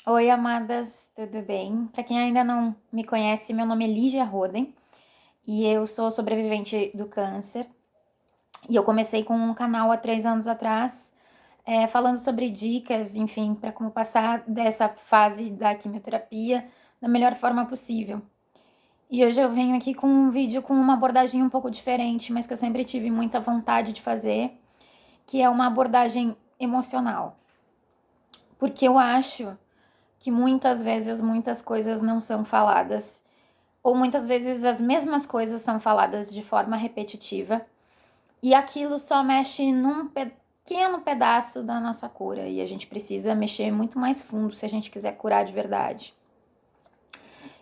Oi, amadas, tudo bem? Para quem ainda não me conhece, meu nome é Lígia Roden e eu sou sobrevivente do câncer. E eu comecei com um canal há 3 anos atrás, falando sobre dicas, enfim, para como passar dessa fase da quimioterapia da melhor forma possível. E hoje eu venho aqui com um vídeo com uma abordagem um pouco diferente, mas que eu sempre tive muita vontade de fazer, que é uma abordagem emocional. Porque eu acho que muitas vezes muitas coisas não são faladas, ou muitas vezes as mesmas coisas são faladas de forma repetitiva, e aquilo só mexe num pequeno pedaço da nossa cura, e a gente precisa mexer muito mais fundo se a gente quiser curar de verdade.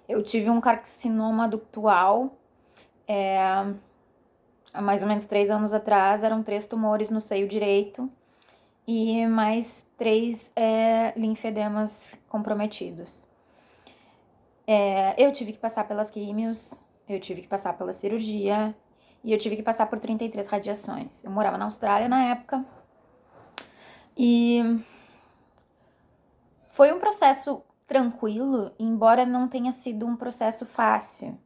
Eu tive um carcinoma ductual há mais ou menos 3 anos atrás, eram 3 tumores no seio direito e mais 3 linfedemas comprometidos. Eu tive que passar pelas químios, eu tive que passar pela cirurgia e eu tive que passar por 33 radiações. Eu morava na Austrália na época e foi um processo tranquilo, embora não tenha sido um processo fácil.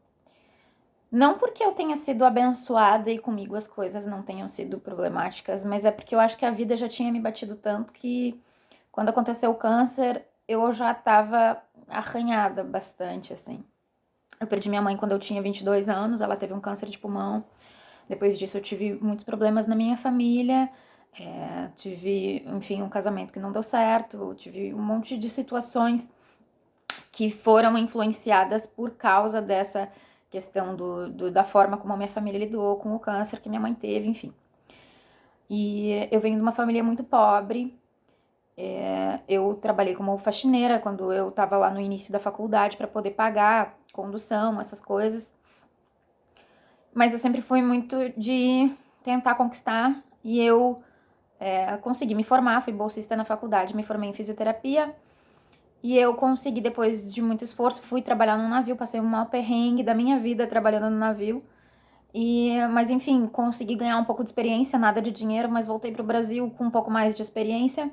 Não porque eu tenha sido abençoada e comigo as coisas não tenham sido problemáticas, mas é porque eu acho que a vida já tinha me batido tanto que quando aconteceu o câncer eu já estava arranhada bastante, assim. Eu perdi minha mãe quando eu tinha 22 anos, ela teve um câncer de pulmão. Depois disso, eu tive muitos problemas na minha família. Tive, enfim, um casamento que não deu certo. Tive um monte de situações que foram influenciadas por causa dessa questão da forma como a minha família lidou com o câncer que minha mãe teve, enfim. E eu venho de uma família muito pobre. Eu trabalhei como faxineira quando eu estava lá no início da faculdade para poder pagar condução, essas coisas. Mas eu sempre fui muito de tentar conquistar e eu consegui me formar, fui bolsista na faculdade, me formei em fisioterapia e eu consegui, depois de muito esforço, fui trabalhar num navio, passei um maior perrengue da minha vida trabalhando no navio. Mas enfim, consegui ganhar um pouco de experiência, nada de dinheiro, mas voltei pro Brasil com um pouco mais de experiência.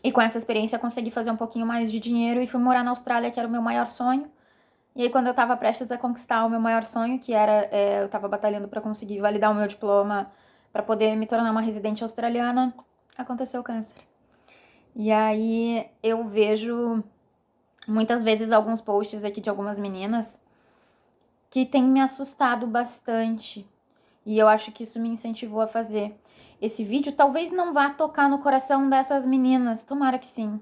E com essa experiência consegui fazer um pouquinho mais de dinheiro e fui morar na Austrália, que era o meu maior sonho. E aí, quando eu tava prestes a conquistar o meu maior sonho, que era, eu tava batalhando pra conseguir validar o meu diploma pra poder me tornar uma residente australiana, aconteceu o câncer. E aí, eu vejo muitas vezes alguns posts aqui de algumas meninas que têm me assustado bastante. E eu acho que isso me incentivou a fazer esse vídeo. Talvez não vá tocar no coração dessas meninas, tomara que sim.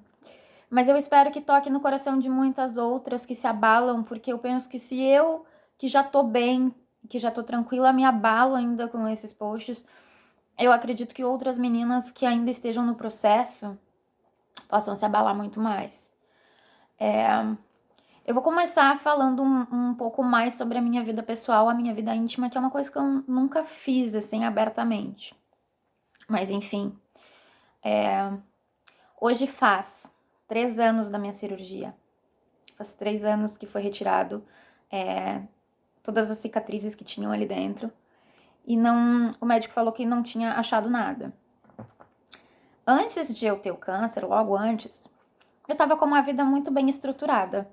Mas eu espero que toque no coração de muitas outras que se abalam, porque eu penso que se eu, que já tô bem, que já tô tranquila, me abalo ainda com esses posts, eu acredito que outras meninas que ainda estejam no processo possam se abalar muito mais. Eu vou começar falando um pouco mais sobre a minha vida pessoal, a minha vida íntima, que é uma coisa que eu nunca fiz, assim, abertamente. Mas, enfim, hoje faz 3 anos da minha cirurgia. Faz 3 anos que foi retirado todas as cicatrizes que tinham ali dentro. E não, o médico falou que não tinha achado nada. Antes de eu ter o câncer, logo antes, eu tava com uma vida muito bem estruturada.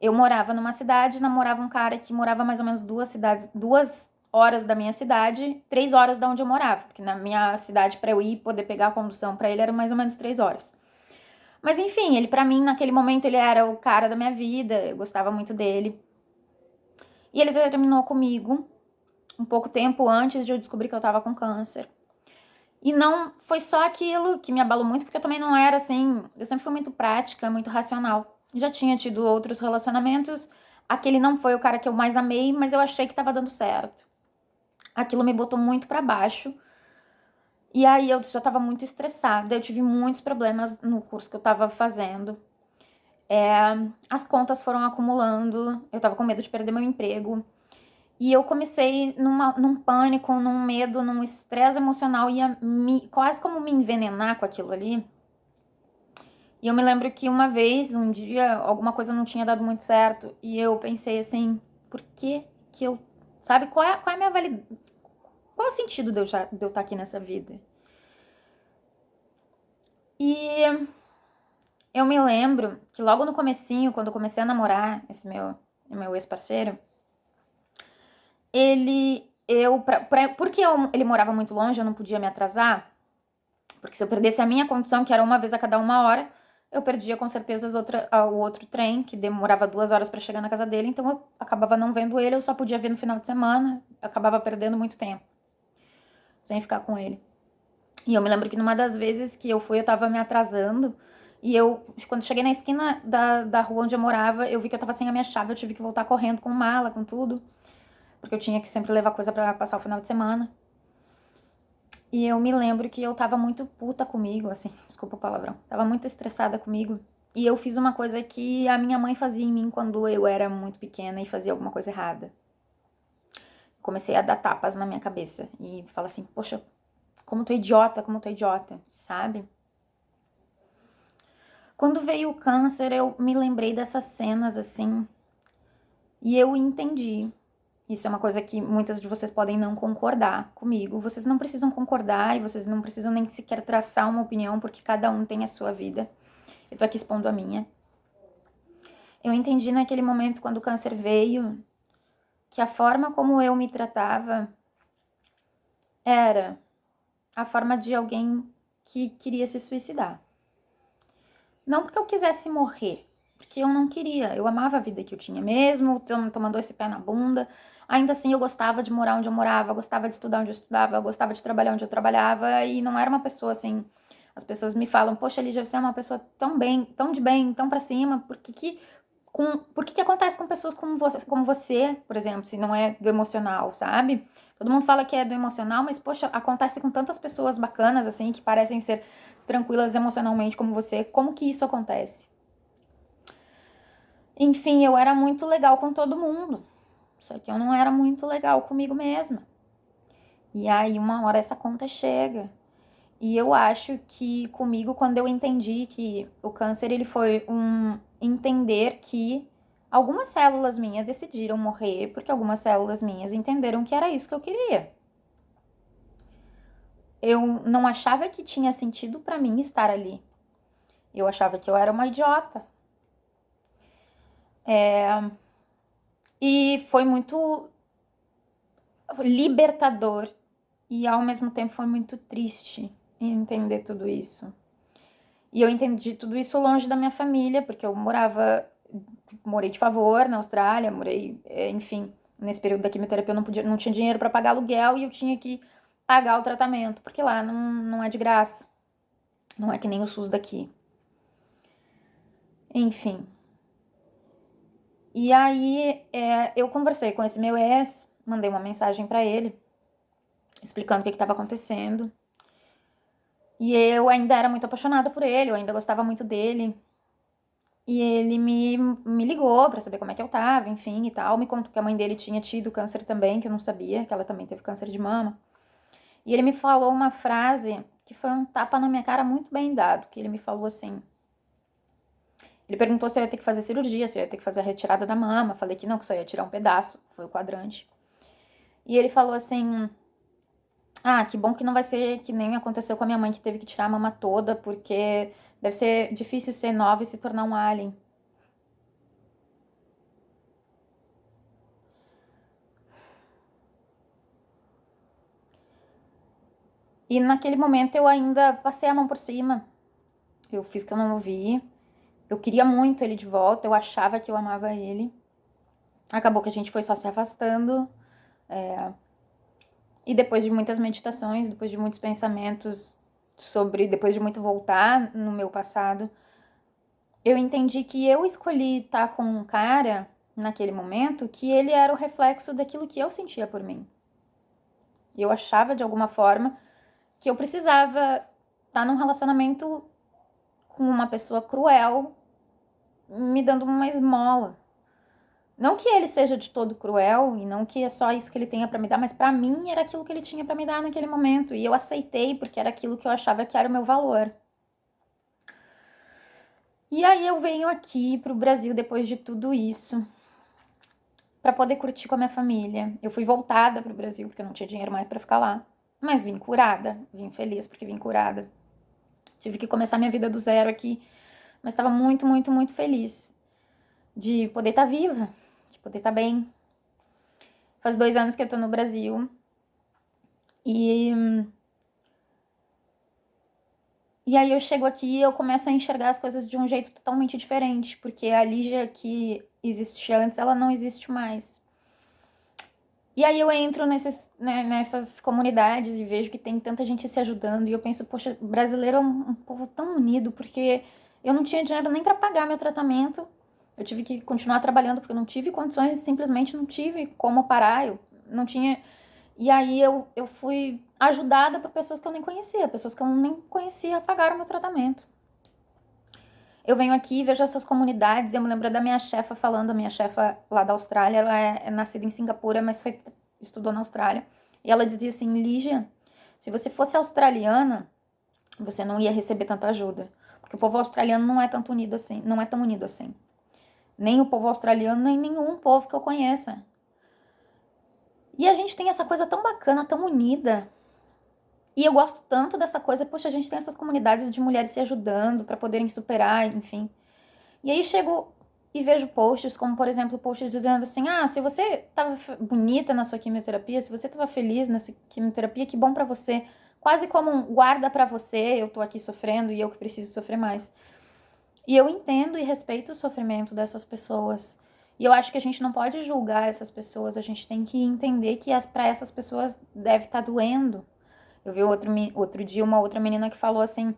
Eu morava numa cidade, namorava um cara que morava mais ou menos 2 horas da minha cidade, 3 horas da onde eu morava, porque na minha cidade para eu ir poder pegar a condução para ele era mais ou menos 3 horas. Mas enfim, ele para mim naquele momento ele era o cara da minha vida, eu gostava muito dele. E ele terminou comigo um pouco tempo antes de eu descobrir que eu tava com câncer. E não foi só aquilo que me abalou muito, porque eu também não era assim, eu sempre fui muito prática, muito racional. Já tinha tido outros relacionamentos, aquele não foi o cara que eu mais amei, mas eu achei que tava dando certo. Aquilo me botou muito pra baixo. E aí eu já tava muito estressada, eu tive muitos problemas no curso que eu tava fazendo. As contas foram acumulando, eu tava com medo de perder meu emprego. E eu comecei num pânico, num medo, num estresse emocional, ia quase como me envenenar com aquilo ali. E eu me lembro que uma vez, um dia, alguma coisa não tinha dado muito certo. E eu pensei assim, por que que eu... Sabe, qual é a minha validade? Qual é o sentido de eu estar aqui nessa vida? E Eu me lembro que logo no comecinho, quando eu comecei a namorar esse meu ex-parceiro, ele morava muito longe, eu não podia me atrasar, porque se eu perdesse a minha condução, que era uma vez a cada 1 hora, eu perdia com certeza o outro trem, que demorava 2 horas pra chegar na casa dele, então eu acabava não vendo ele, eu só podia ver no final de semana, acabava perdendo muito tempo, sem ficar com ele. E eu me lembro que numa das vezes que eu fui, eu tava me atrasando, e quando cheguei na esquina da rua onde eu morava, eu vi que eu tava sem a minha chave, eu tive que voltar correndo com mala, com tudo, porque eu tinha que sempre levar coisa pra passar o final de semana. E eu me lembro que eu tava muito puta comigo, assim, desculpa o palavrão. Tava muito estressada comigo. E eu fiz uma coisa que a minha mãe fazia em mim quando eu era muito pequena e fazia alguma coisa errada. Comecei a dar tapas na minha cabeça e falar assim, poxa, como tu é idiota, sabe? Quando veio o câncer, eu me lembrei dessas cenas, assim, e eu entendi. Isso é uma coisa que muitas de vocês podem não concordar comigo. Vocês não precisam concordar e vocês não precisam nem sequer traçar uma opinião, porque cada um tem a sua vida. Eu tô aqui expondo a minha. Eu entendi naquele momento, quando o câncer veio, que a forma como eu me tratava era a forma de alguém que queria se suicidar. Não porque eu quisesse morrer, porque eu não queria. Eu amava a vida que eu tinha mesmo, tomando esse pé na bunda. Ainda assim, eu gostava de morar onde eu morava, eu gostava de estudar onde eu estudava, eu gostava de trabalhar onde eu trabalhava, e não era uma pessoa assim. As pessoas me falam, poxa, Lígia, você é uma pessoa tão bem, tão pra cima, por que acontece com pessoas como você, por exemplo, se não é do emocional, sabe? Todo mundo fala que é do emocional, mas, poxa, acontece com tantas pessoas bacanas, assim, que parecem ser tranquilas emocionalmente como você. Como que isso acontece? Enfim, eu era muito legal com todo mundo, só que eu não era muito legal comigo mesma. E aí, uma hora essa conta chega. E eu acho que comigo, quando eu entendi que o câncer, ele foi um entender que algumas células minhas decidiram morrer porque algumas células minhas entenderam que era isso que eu queria. Eu não achava que tinha sentido pra mim estar ali. Eu achava que eu era uma idiota. E foi muito libertador e ao mesmo tempo foi muito triste entender tudo isso. E eu entendi tudo isso longe da minha família, porque eu morei de favor na Austrália, enfim, nesse período da quimioterapia eu não tinha dinheiro para pagar aluguel e eu tinha que pagar o tratamento, porque lá não é de graça. Não é que nem o SUS daqui. Enfim. E aí eu conversei com esse meu ex, mandei uma mensagem para ele, explicando o que estava acontecendo. E eu ainda era muito apaixonada por ele, eu ainda gostava muito dele. E ele me ligou pra saber como é que eu tava, enfim e tal. Me contou que a mãe dele tinha tido câncer também, que eu não sabia, que ela também teve câncer de mama. E ele me falou uma frase que foi um tapa na minha cara muito bem dado, que ele me falou assim. Ele perguntou se eu ia ter que fazer cirurgia, se eu ia ter que fazer a retirada da mama. Falei que não, que só ia tirar um pedaço, foi o quadrante. E ele falou assim: ah, que bom que não vai ser que nem aconteceu com a minha mãe, que teve que tirar a mama toda, porque deve ser difícil ser nova e se tornar um alien. E naquele momento eu ainda passei a mão por cima. Eu fiz que eu não ouvi. Eu queria muito ele de volta, eu achava que eu amava ele. Acabou que a gente foi só se afastando. E depois de muitas meditações, depois de muitos pensamentos depois de muito voltar no meu passado, eu entendi que eu escolhi estar com um cara naquele momento que ele era o reflexo daquilo que eu sentia por mim. Eu achava de alguma forma que eu precisava estar num relacionamento com uma pessoa cruel, me dando uma esmola. Não que ele seja de todo cruel e não que é só isso que ele tenha pra me dar, mas pra mim era aquilo que ele tinha pra me dar naquele momento e eu aceitei porque era aquilo que eu achava que era o meu valor. E aí eu venho aqui pro Brasil depois de tudo isso pra poder curtir com a minha família. Eu fui voltada pro Brasil porque eu não tinha dinheiro mais pra ficar lá, mas vim curada, vim feliz porque vim curada. Tive que começar minha vida do zero aqui mas estava muito, muito, muito feliz de poder estar viva, de poder estar bem. Faz 2 anos que eu tô no Brasil e aí eu chego aqui e eu começo a enxergar as coisas de um jeito totalmente diferente, porque a Lígia que existia antes, ela não existe mais. E aí eu entro nessas comunidades e vejo que tem tanta gente se ajudando e eu penso, poxa, o brasileiro é um povo tão unido, porque eu não tinha dinheiro nem para pagar meu tratamento. Eu tive que continuar trabalhando porque eu não tive condições, simplesmente não tive como parar, eu não tinha. E aí eu fui ajudada por pessoas que eu nem conhecia, pessoas que eu nem conhecia pagaram meu tratamento. Eu venho aqui, vejo essas comunidades, eu me lembro da minha chefa falando, a minha chefa lá da Austrália, ela é nascida em Singapura, mas estudou na Austrália. E ela dizia assim, Lígia, se você fosse australiana, você não ia receber tanta ajuda. Porque o povo australiano não é tanto unido assim, não é tão unido assim. Nem o povo australiano, nem nenhum povo que eu conheça. E a gente tem essa coisa tão bacana, tão unida. E eu gosto tanto dessa coisa, poxa, a gente tem essas comunidades de mulheres se ajudando para poderem superar, enfim. E aí chego e vejo posts, como por exemplo, posts dizendo assim: ah, se você tava bonita na sua quimioterapia, se você tava feliz nessa quimioterapia, que bom pra você. Quase como um guarda pra você, eu tô aqui sofrendo e eu que preciso sofrer mais. E eu entendo e respeito o sofrimento dessas pessoas. E eu acho que a gente não pode julgar essas pessoas, a gente tem que entender que para essas pessoas deve estar doendo. Eu vi outro dia uma outra menina que falou assim,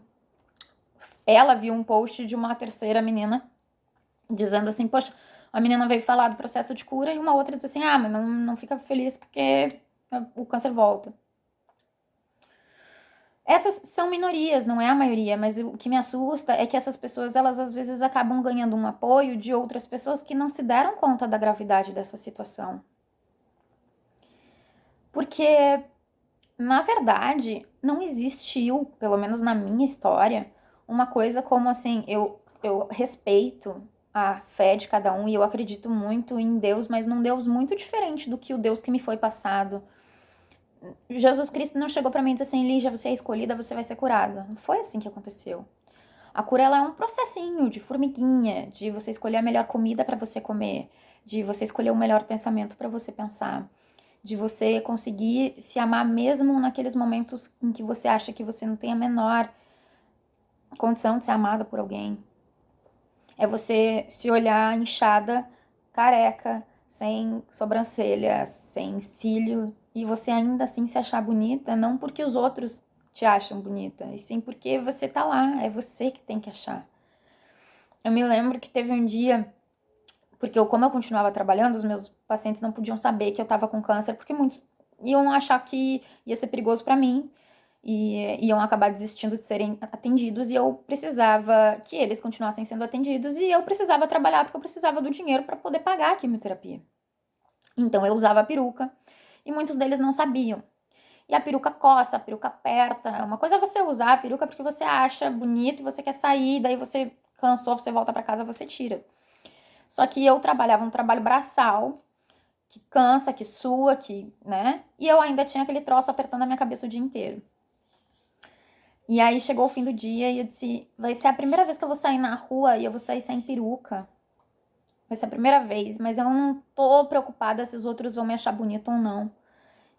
ela viu um post de uma terceira menina dizendo assim, poxa, a menina veio falar do processo de cura e uma outra diz assim, ah, mas não fica feliz porque o câncer volta. Essas são minorias, não é a maioria, mas o que me assusta é que essas pessoas, elas às vezes acabam ganhando um apoio de outras pessoas que não se deram conta da gravidade dessa situação. Porque, na verdade, não existiu, pelo menos na minha história, uma coisa como assim, eu respeito a fé de cada um e eu acredito muito em Deus, mas num Deus muito diferente do que o Deus que me foi passado. Jesus Cristo não chegou pra mim e disse assim, Lígia, você é escolhida, você vai ser curada. Não foi assim que aconteceu. A cura, ela é um processinho de formiguinha, de você escolher a melhor comida pra você comer, de você escolher o melhor pensamento pra você pensar, de você conseguir se amar mesmo naqueles momentos em que você acha que você não tem a menor condição de ser amada por alguém. É você se olhar inchada, careca, sem sobrancelha, sem cílio, e você ainda assim se achar bonita, não porque os outros te acham bonita, e sim porque você tá lá, é você que tem que achar. Eu me lembro que teve um dia, porque como eu continuava trabalhando, os meus pacientes não podiam saber que eu tava com câncer, porque muitos iam achar que ia ser perigoso pra mim, e iam acabar desistindo de serem atendidos e eu precisava que eles continuassem sendo atendidos e eu precisava trabalhar porque eu precisava do dinheiro para poder pagar a quimioterapia. Então eu usava a peruca e muitos deles não sabiam. E a peruca coça, a peruca aperta. Uma coisa é você usar a peruca porque você acha bonito, você quer sair, daí você cansou, você volta para casa, você tira. Só que eu trabalhava um trabalho braçal, que cansa, que sua, que, né? E eu ainda tinha aquele troço apertando a minha cabeça o dia inteiro. E aí chegou o fim do dia e eu disse, vai ser a primeira vez que eu vou sair na rua e eu vou sair sem peruca. Vai ser a primeira vez, mas eu não tô preocupada se os outros vão me achar bonita ou não.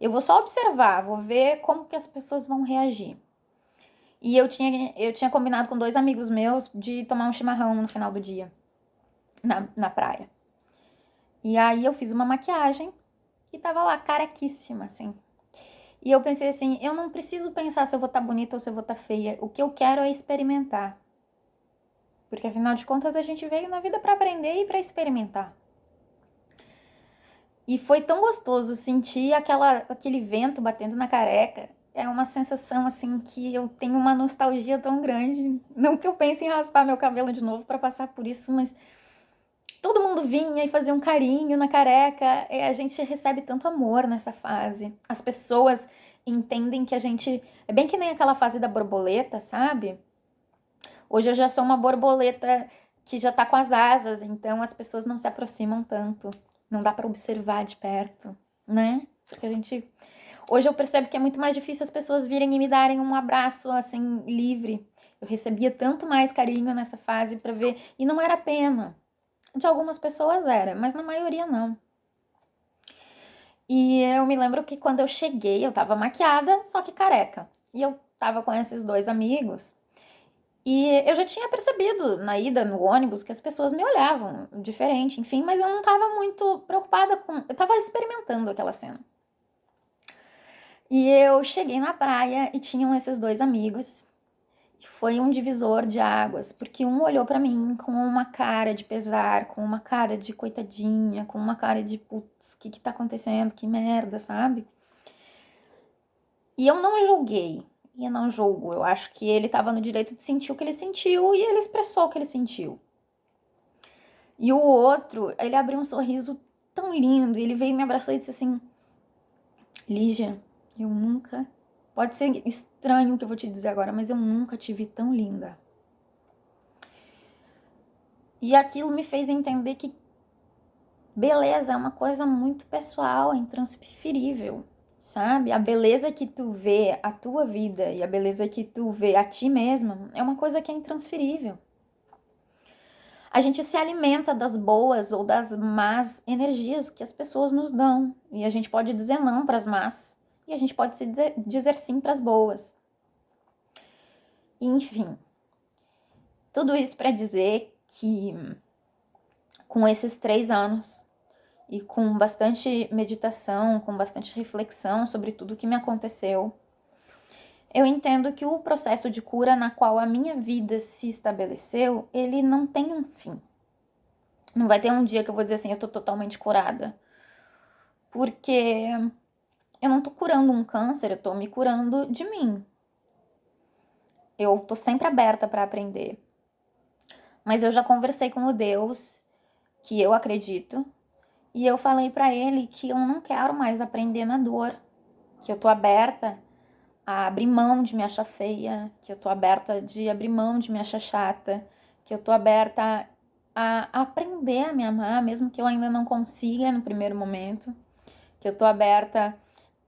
Eu vou só observar, vou ver como que as pessoas vão reagir. E eu tinha combinado com 2 amigos meus de tomar um chimarrão no final do dia, na praia. E aí eu fiz uma maquiagem e tava lá, carequíssima, assim. E eu pensei assim, eu não preciso pensar se eu vou estar bonita ou se eu vou estar feia. O que eu quero é experimentar. Porque afinal de contas a gente veio na vida para aprender e para experimentar. E foi tão gostoso sentir aquele vento batendo na careca. É uma sensação assim que eu tenho uma nostalgia tão grande. Não que eu pense em raspar meu cabelo de novo para passar por isso, mas todo mundo vinha e fazia um carinho na careca. E a gente recebe tanto amor nessa fase. As pessoas entendem que a gente... É bem que nem aquela fase da borboleta, sabe? Hoje eu já sou uma borboleta que já tá com as asas, então as pessoas não se aproximam tanto. Não dá pra observar de perto, né? Porque a gente... Hoje eu percebo que é muito mais difícil as pessoas virem e me darem um abraço, assim, livre. Eu recebia tanto mais carinho nessa fase pra ver, e não era pena. De algumas pessoas era, mas na maioria não. E eu me lembro que quando eu cheguei, eu tava maquiada, só que careca. E eu tava com esses dois amigos. E eu já tinha percebido na ida no ônibus que as pessoas me olhavam diferente, enfim, mas eu não tava muito preocupada com. Eu tava experimentando aquela cena. E eu cheguei na praia e tinham esses dois amigos. E foi um divisor de águas, porque um olhou pra mim com uma cara de pesar, com uma cara de coitadinha, com uma cara de putz, o que tá acontecendo? Que merda, sabe? E eu não julguei. E eu não julgo. Eu acho que ele tava no direito de sentir o que ele sentiu e ele expressou o que ele sentiu. E o outro, ele abriu um sorriso tão lindo, e ele veio e me abraçou e disse assim: Lígia, eu nunca. Pode ser estranho o que eu vou te dizer agora, mas eu nunca te vi tão linda. E aquilo me fez entender que beleza é uma coisa muito pessoal, é intransferível, sabe? A beleza que tu vê a tua vida e a beleza que tu vê a ti mesma é uma coisa que é intransferível. A gente se alimenta das boas ou das más energias que as pessoas nos dão. E a gente pode dizer não para as más. E a gente pode dizer sim para as boas. Enfim, tudo isso para dizer que com esses 3 anos e com bastante meditação, com bastante reflexão sobre tudo que me aconteceu, eu entendo que o processo de cura na qual a minha vida se estabeleceu, ele não tem um fim. Não vai ter um dia que eu vou dizer assim, eu tô totalmente curada. Porque eu não tô curando um câncer, eu tô me curando de mim. Eu tô sempre aberta para aprender. Mas eu já conversei com o Deus que eu acredito e eu falei para ele que eu não quero mais aprender na dor, que eu tô aberta a abrir mão de me achar feia, que eu tô aberta de abrir mão de me achar chata, que eu tô aberta a aprender a me amar, mesmo que eu ainda não consiga no primeiro momento, que eu tô aberta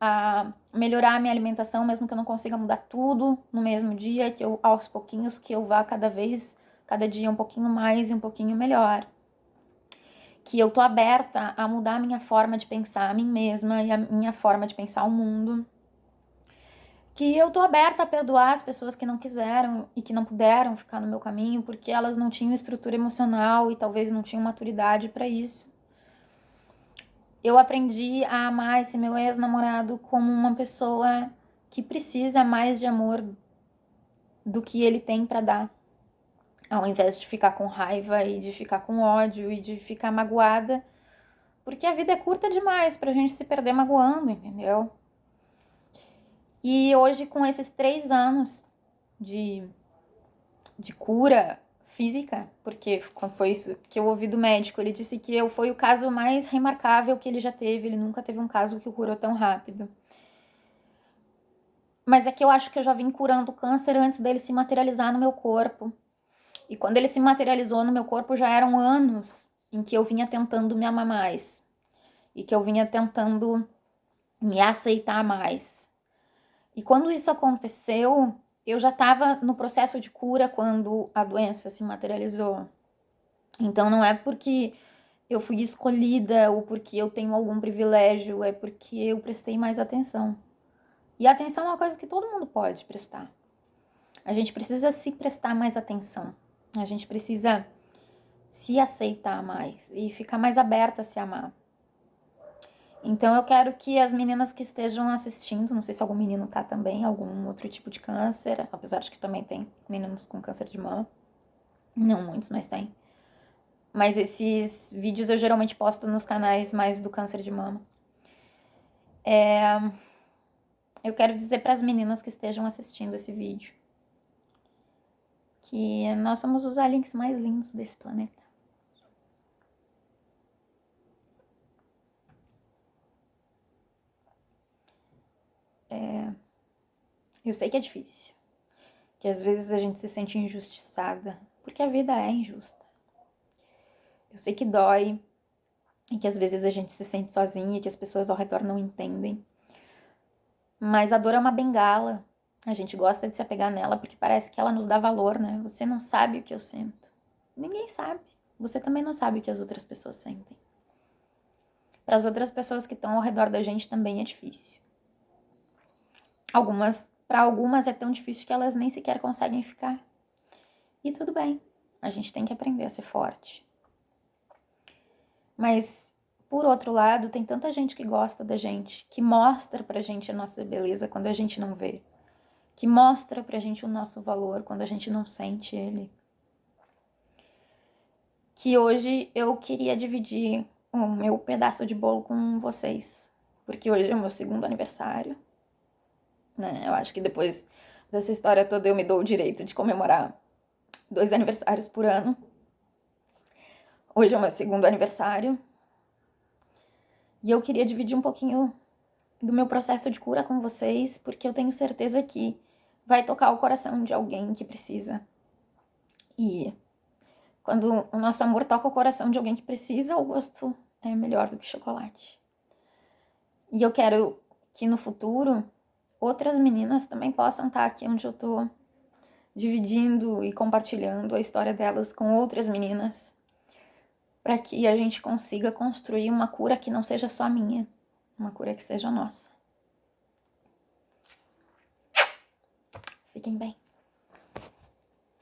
a melhorar a minha alimentação, mesmo que eu não consiga mudar tudo no mesmo dia, que eu, aos pouquinhos, que eu vá cada dia um pouquinho mais e um pouquinho melhor. Que eu tô aberta a mudar a minha forma de pensar a mim mesma e a minha forma de pensar o mundo. Que eu tô aberta a perdoar as pessoas que não quiseram e que não puderam ficar no meu caminho porque elas não tinham estrutura emocional e talvez não tinham maturidade para isso. Eu aprendi a amar esse meu ex-namorado como uma pessoa que precisa mais de amor do que ele tem para dar, ao invés de ficar com raiva e de ficar com ódio e de ficar magoada, porque a vida é curta demais pra gente se perder magoando, entendeu? E hoje, com esses 3 anos de cura física, porque quando foi isso que eu ouvi do médico, ele disse que eu fui o caso mais remarcável que ele já teve, ele nunca teve um caso que o curou tão rápido. Mas é que eu acho que eu já vim curando o câncer antes dele se materializar no meu corpo. E quando ele se materializou no meu corpo, já eram anos em que eu vinha tentando me amar mais. E que eu vinha tentando me aceitar mais. E quando isso aconteceu, eu já estava no processo de cura quando a doença se materializou. Então não é porque eu fui escolhida ou porque eu tenho algum privilégio, é porque eu prestei mais atenção. E a atenção é uma coisa que todo mundo pode prestar. A gente precisa se prestar mais atenção. A gente precisa se aceitar mais e ficar mais aberta a se amar. Então eu quero que as meninas que estejam assistindo, não sei se algum menino tá também, algum outro tipo de câncer, apesar de que também tem meninos com câncer de mama. Não muitos, mas tem. Mas esses vídeos eu geralmente posto nos canais mais do câncer de mama. Eu quero dizer para as meninas que estejam assistindo esse vídeo que nós somos os aliens mais lindos desse planeta. Eu sei que é difícil, que às vezes a gente se sente injustiçada, porque a vida é injusta. Eu sei que dói, e que às vezes a gente se sente sozinha, e que as pessoas ao redor não entendem. Mas a dor é uma bengala, A gente gosta de se apegar nela porque parece que ela nos dá valor, né? Você não sabe o que eu sinto. Ninguém sabe. Você também não sabe o que as outras pessoas sentem. Para as outras pessoas que estão ao redor da gente também é difícil. Para algumas é tão difícil que elas nem sequer conseguem ficar. E tudo bem. A gente tem que aprender a ser forte. Mas, por outro lado, tem tanta gente que gosta da gente, que mostra pra gente a nossa beleza quando a gente não vê, que mostra pra gente o nosso valor quando a gente não sente ele. Que hoje eu queria dividir o meu pedaço de bolo com vocês, porque hoje é o meu 2º aniversário, né? Eu acho que depois dessa história toda eu me dou o direito de comemorar 2 aniversários por ano. Hoje é o meu 2º aniversário. E eu queria dividir um pouquinho do meu processo de cura com vocês, porque eu tenho certeza que vai tocar o coração de alguém que precisa. E quando o nosso amor toca o coração de alguém que precisa, o gosto é melhor do que chocolate. E eu quero que no futuro outras meninas também possam estar aqui onde eu tô, dividindo e compartilhando a história delas com outras meninas, para que a gente consiga construir uma cura que não seja só minha, uma cura que seja nossa. Fiquem bem.